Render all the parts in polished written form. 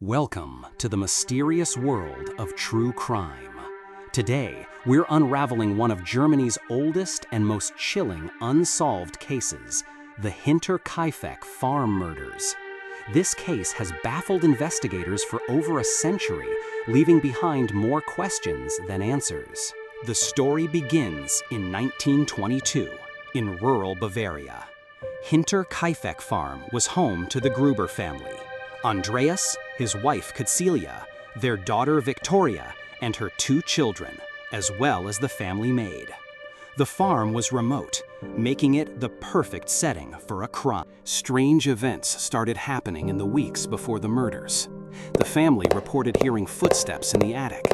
Welcome to the mysterious world of true crime. Today, we're unraveling one of Germany's oldest and most chilling unsolved cases, the Hinterkaifeck farm murders. This case has baffled investigators for over a century, leaving behind more questions than answers. The story begins in 1922 in rural Bavaria. Hinterkaifeck farm was home to the Gruber family. Andreas, his wife Cecilia, their daughter Victoria, and her 2 children, as well as the family maid. The farm was remote, making it the perfect setting for a crime. Strange events started happening in the weeks before the murders. The family reported hearing footsteps in the attic,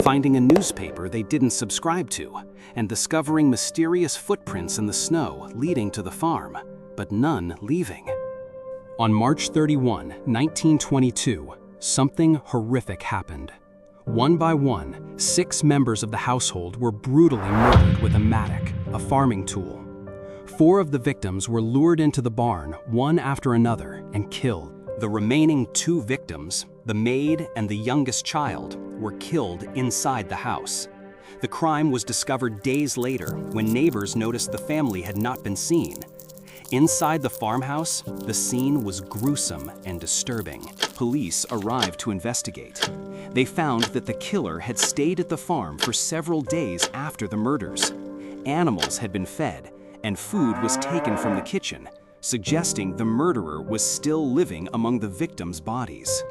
finding a newspaper they didn't subscribe to, and discovering mysterious footprints in the snow leading to the farm, but none leaving. On March 31, 1922, something horrific happened. One by one, 6 members of the household were brutally murdered with a mattock, a farming tool. 4 of the victims were lured into the barn, one after another, and killed. The remaining 2 victims, the maid and the youngest child, were killed inside the house. The crime was discovered days later when neighbors noticed the family had not been seen. Inside the farmhouse, the scene was gruesome and disturbing. Police arrived to investigate. They found that the killer had stayed at the farm for several days after the murders. Animals had been fed, and food was taken from the kitchen, suggesting the murderer was still living among the victims' bodies.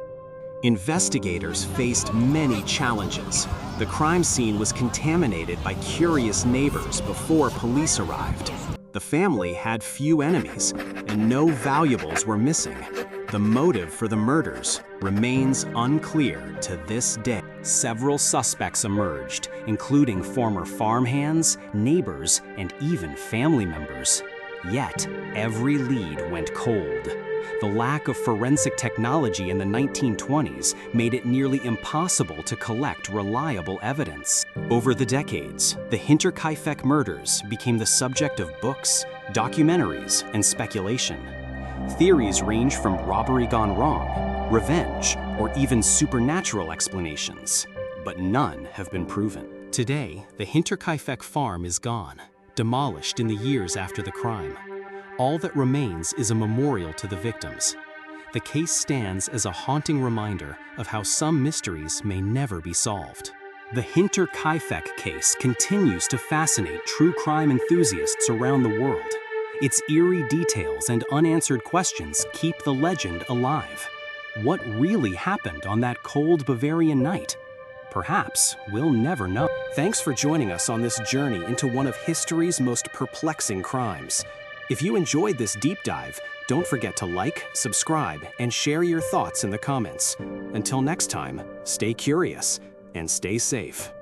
Investigators faced many challenges. The crime scene was contaminated by curious neighbors before police arrived. The family had few enemies, and no valuables were missing. The motive for the murders remains unclear to this day. Several suspects emerged, including former farmhands, neighbors, and even family members. Yet, every lead went cold. The lack of forensic technology in the 1920s made it nearly impossible to collect reliable evidence. Over the decades, the Hinterkaifeck murders became the subject of books, documentaries, and speculation. Theories range from robbery gone wrong, revenge, or even supernatural explanations, but none have been proven. Today, the Hinterkaifeck farm is gone, demolished in the years after the crime. All that remains is a memorial to the victims. The case stands as a haunting reminder of how some mysteries may never be solved. The Hinterkaifeck case continues to fascinate true crime enthusiasts around the world. Its eerie details and unanswered questions keep the legend alive. What really happened on that cold Bavarian night? Perhaps we'll never know. Thanks for joining us on this journey into one of history's most perplexing crimes. If you enjoyed this deep dive, don't forget to like, subscribe, and share your thoughts in the comments. Until next time, stay curious and stay safe.